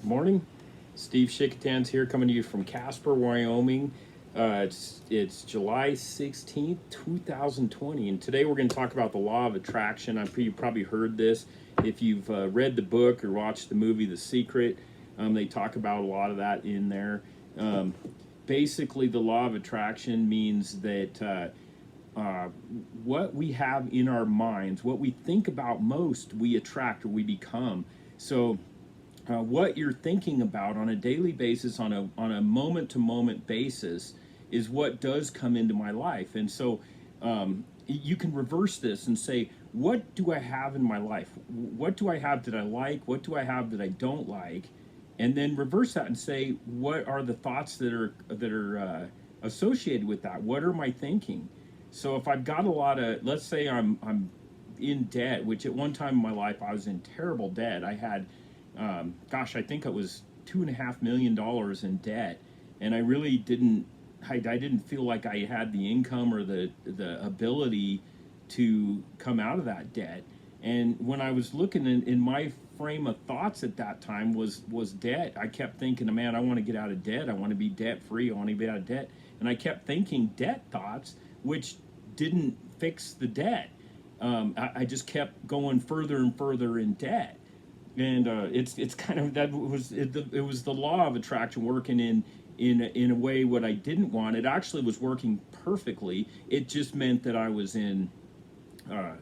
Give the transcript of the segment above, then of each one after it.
Morning. Steve Shikatan's here coming to you from Casper, Wyoming. It's July 16th, 2020, and today we're going to talk about the law of attraction. You probably heard this. If you've read the book or watched the movie The Secret, they talk about a lot of that in there. Basically, the law of attraction means that what we have in our minds, what we think about most, we attract or we become. So what you're thinking about on a daily basis, on a moment to moment basis, is what does come into my life. And so you can reverse this and say, what do I have in my life? What do I have that I like? What do I have that I don't like? And then reverse that and say, what are the thoughts that are associated with that? What are my thinking? So if I've got a lot of, let's say I'm in debt, which at one time in my life I was in terrible debt. I had I think it was $2.5 million in debt, and I really didn't. I didn't feel like I had the income or the ability to come out of that debt. And when I was looking in my frame of thoughts at that time was debt. I kept thinking, man, I want to get out of debt. I want to be debt free. I want to be out of debt. And I kept thinking debt thoughts, which didn't fix the debt. I just kept going further and further in debt. And it's kind of that was it was the law of attraction working in a way what I didn't want. It actually was working perfectly. It just meant that I was in I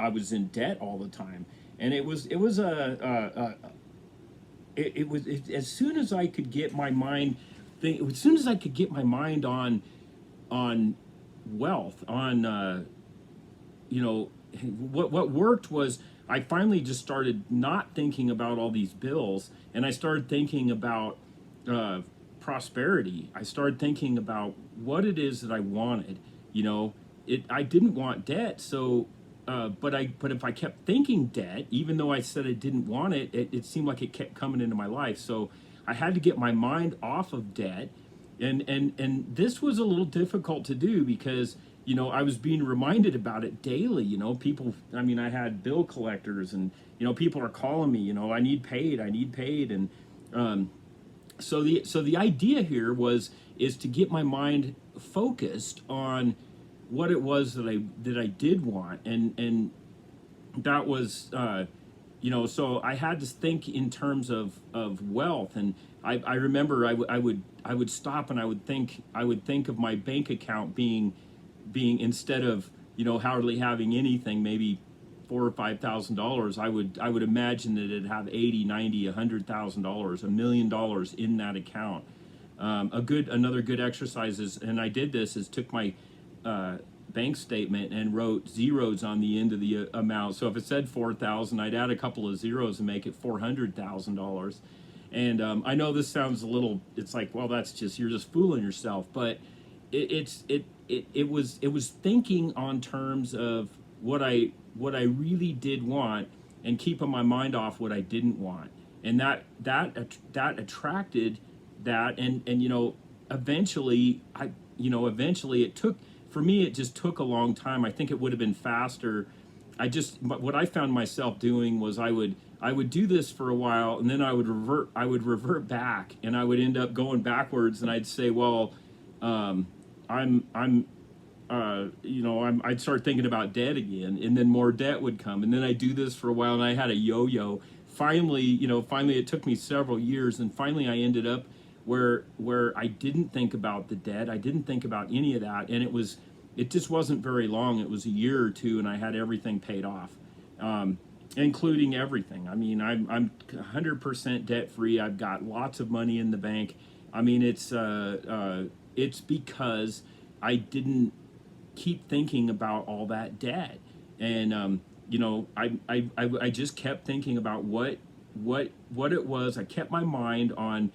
was in debt all the time, and it was as soon as I could get my mind as soon as I could get my mind on wealth, on what worked was I finally just started not thinking about all these bills, and I started thinking about prosperity. I started thinking about what it is that I wanted. I didn't want debt, so but if I kept thinking debt, even though I said I didn't want it, it seemed like it kept coming into my life. So I had to get my mind off of debt, and this was a little difficult to do because I was being reminded about it daily. People, I had bill collectors, and people are calling me, I need paid, and so the idea here is to get my mind focused on what it was that I did want, and that was so I had to think in terms of wealth. And I remember I would stop and I would think of my bank account being instead of hardly having anything, maybe $4,000 or $5,000, I would imagine that it'd have 80, 90, $100,000, $1 million in that account. Another good exercise is, and I did this, is took my bank statement and wrote zeros on the end of the amount. So if it said 4,000, I'd add a couple of zeros and make it $400,000. And I know this sounds a little, it's like, well, you're just fooling yourself, but it was thinking on terms of what I really did want, and keeping my mind off what I didn't want, and that attracted that. And eventually it took, for me, it just took a long time. I think it would have been faster. But what I found myself doing was I would do this for a while, and then I would revert back, and I would end up going backwards, and I'd say, well, I'd start thinking about debt again, and then more debt would come, and then I'd do this for a while, and I had a yo-yo. Finally it took me several years, and finally I ended up where I didn't think about the debt. I didn't think about any of that, and it just wasn't very long. It was a year or two, and I had everything paid off, including everything. I'm 100% debt free. I've got lots of money in the bank. It's because I didn't keep thinking about all that debt, and I just kept thinking about what it was. I kept my mind on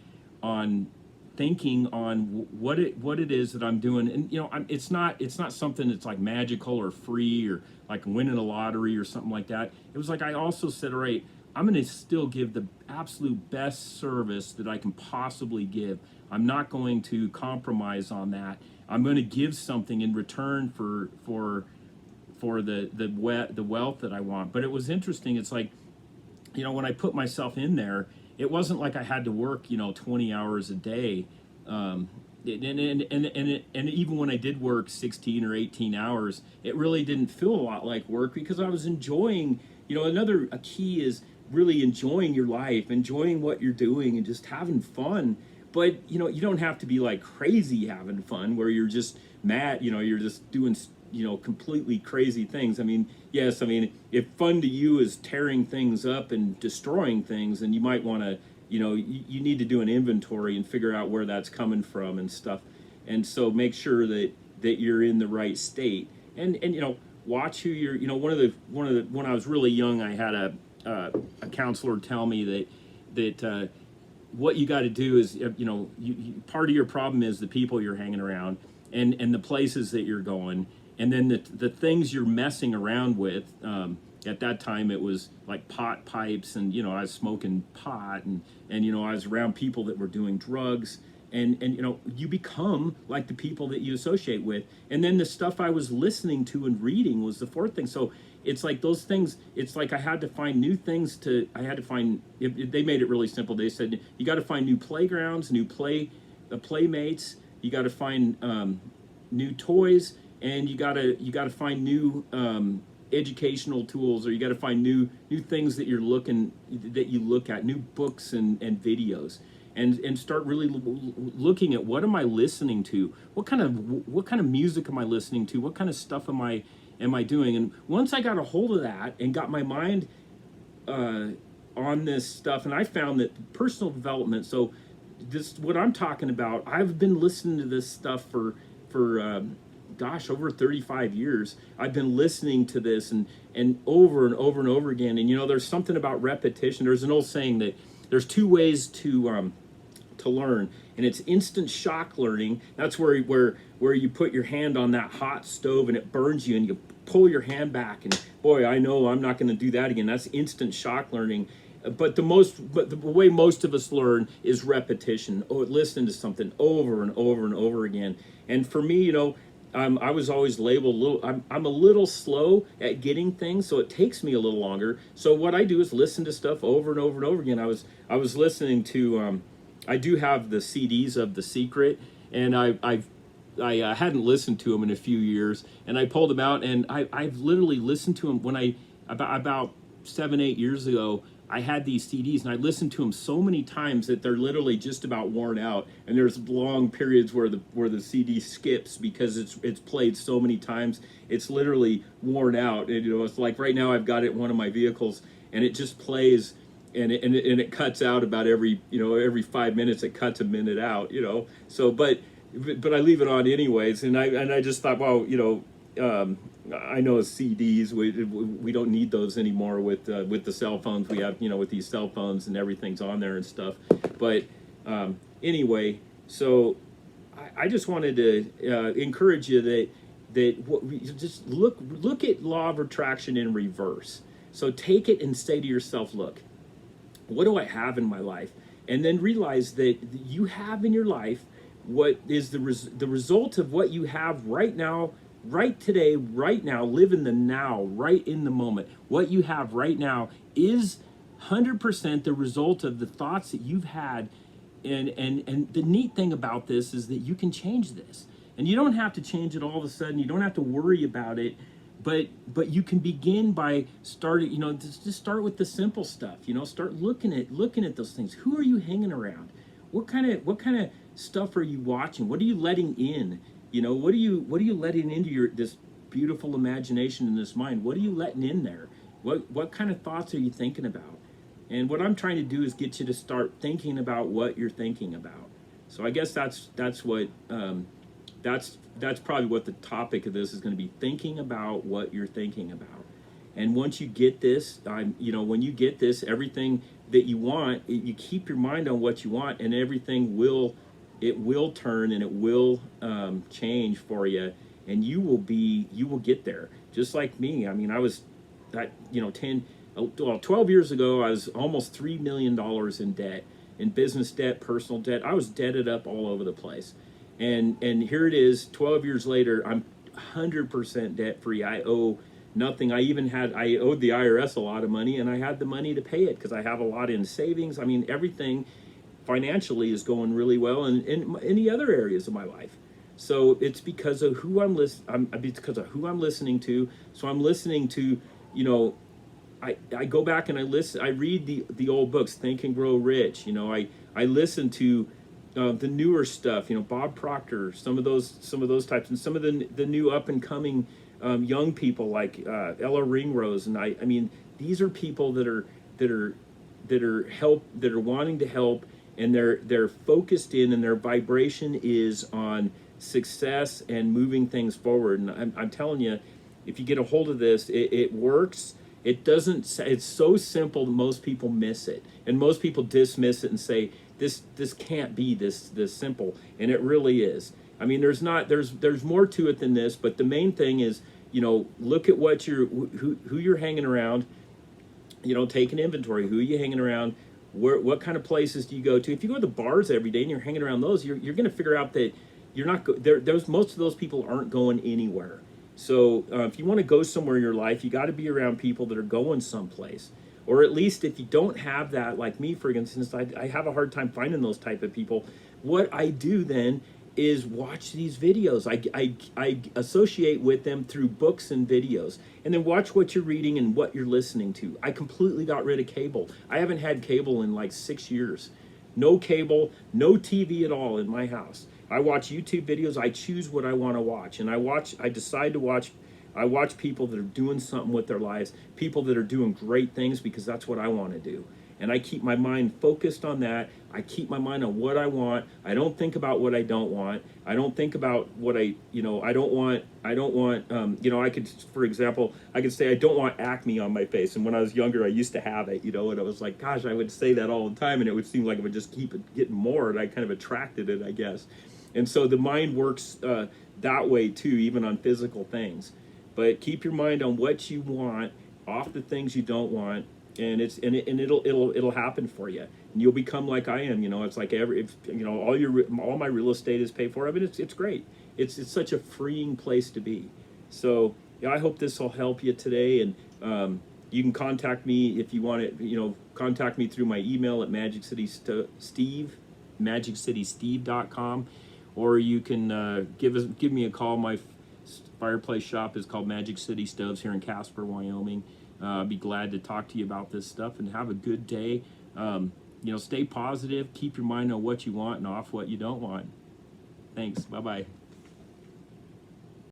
thinking on what it is that I'm doing, and it's not something that's like magical or free or like winning a lottery or something like that. It was like I also said, all right, I'm going to still give the absolute best service that I can possibly give. I'm not going to compromise on that. I'm going to give something in return for the wealth that I want. But it was interesting. It's like, when I put myself in there, it wasn't like I had to work, 20 hours a day. And even when I did work 16 or 18 hours, it really didn't feel a lot like work because I was enjoying, another a key is really enjoying your life, enjoying what you're doing and just having fun. But, you don't have to be like crazy having fun where you're just mad, you're just doing, completely crazy things. I mean, yes, I mean, if fun to you is tearing things up and destroying things, then you might want to, you need to do an inventory and figure out where that's coming from and stuff. And so make sure that you're in the right state. And watch who you're, when I was really young, I had a counselor tell me that what you got to do is, part of your problem is the people you're hanging around and the places that you're going, and then the things you're messing around with. At that time, it was like pot pipes, and I was smoking pot, and I was around people that were doing drugs, and you become like the people that you associate with. And then the stuff I was listening to and reading was the fourth thing. So it's like those things. It's like I had to find new things to. I had to find. They made it really simple. They said you got to find new playgrounds, new playmates. You got to find new toys, and you got to find new educational tools, or you got to find new things that you look at, new books and videos, and start really looking at what am I listening to, what kind of music am I listening to, what kind of stuff am I doing. And once I got a hold of that and got my mind on this stuff, and I found that personal development, so this what I'm talking about, I've been listening to this stuff for over 35 years. I've been listening to this and over and over and over again. And there's something about repetition. There's an old saying that there's two ways to learn, and it's instant shock learning. That's where you put your hand on that hot stove and it burns you, and you pull your hand back, and boy, I know I'm not going to do that again. That's instant shock learning. But the way most of us learn is repetition. Listen to something over and over and over again. And for me, I was always labeled I'm a little slow at getting things, so it takes me a little longer. So what I do is listen to stuff over and over and over again. I was listening to I do have the CDs of The Secret, and I hadn't listened to them in a few years, and I pulled them out, and I've literally listened to them when about 7-8 years ago. I had these CDs and I listened to them so many times that they're literally just about worn out. And there's long periods where the CD skips because it's played so many times. It's literally worn out. And it's like right now I've got it in one of my vehicles, and it just plays, and it cuts out about every 5 minutes. It cuts a minute out. So but I leave it on anyways. And I just thought, well, I know CDs, we don't need those anymore with the cell phones we have, with these cell phones and everything's on there and stuff. But anyway, so I just wanted to encourage you that just look at law of attraction in reverse. So take it and say to yourself, look, what do I have in my life? And then realize that you have in your life what is the result of what you have right now, right today, right now. Live in the now, right in the moment. What you have right now is 100% the result of the thoughts that you've had. And the neat thing about this is that you can change this. And you don't have to change it all of a sudden. You don't have to worry about it. But you can begin by starting, just start with the simple stuff. Start looking at those things. Who are you hanging around? What kind of stuff are you watching? What are you letting in? What are you letting into this beautiful imagination and this mind? What are you letting in there? What kind of thoughts are you thinking about? And what I'm trying to do is get you to start thinking about what you're thinking about. So I guess that's what that's probably what the topic of this is going to be, thinking about what you're thinking about. And once you get this, when you get this, everything that you want, you keep your mind on what you want, and everything will turn, and it will change for you, and you will get there. Just like me. I mean, I was that 12 years ago, I was almost $3 million in debt, in business debt, personal debt. I was debted up all over the place, and here it is, 12 years later, I'm 100% debt free. I owe nothing. I owed the IRS a lot of money, and I had the money to pay it because I have a lot in savings. I mean, everything financially is going really well, and in any other areas of my life. So it's because of who because of who I'm listening to. So I'm listening to, you know, I go back and I read the old books, Think and Grow Rich. You know, I listen to the newer stuff. You know, Bob Proctor, some of those types, and some of the new up and coming young people like Ella Ringrose. And I mean, these are people that are wanting to help, and they're focused in, and their vibration is on success and moving things forward. And I'm telling you, if you get a hold of this, it works. It doesn't. It's so simple that most people miss it, and most people dismiss it and say this can't be this simple, and it really is. I mean, there's more to it than this, but the main thing is, you know, look at who you're hanging around. You know, take an inventory. Who are you hanging around? What kind of places do you go to? If you go to the bars every day and you're hanging around those, you're going to figure out that you're not most of those people aren't going anywhere. So if you want to go somewhere in your life, you got to be around people that are going someplace. Or at least if you don't have that, like me, for instance, I have a hard time finding those type of people. What I do then is watch these videos. I associate with them through books and videos, and then watch what you're reading and what you're listening to. I completely got rid of cable. I haven't had cable in like 6 years. No cable, no TV at all in my house. I watch YouTube videos. I choose what I want to watch, and I watch people that are doing something with their lives, people that are doing great things, because that's what I want to do. And I keep my mind focused on that. I keep my mind on what I want. I don't think about what I don't want. I don't think about what I don't want, I could, for example, I could say I don't want acne on my face. And when I was younger, I used to have it, and I was like, gosh, I would say that all the time, and it would seem like it would just keep it getting more, and I kind of attracted it, I guess. And so the mind works that way too, even on physical things. But keep your mind on what you want, off the things you don't want, and it'll happen for you. And you'll become like I am. It's like all my real estate is paid for. I mean, it's great. It's such a freeing place to be. So yeah, I hope this will help you today. And you can contact me if you want it. Contact me through my email at MagicCitySteve@MagicCitySteve.com. Or you can give me a call. My fireplace shop is called Magic City Stoves here in Casper, Wyoming. I'd be glad to talk to you about this stuff, and have a good day. Stay positive. Keep your mind on what you want and off what you don't want. Thanks. Bye-bye.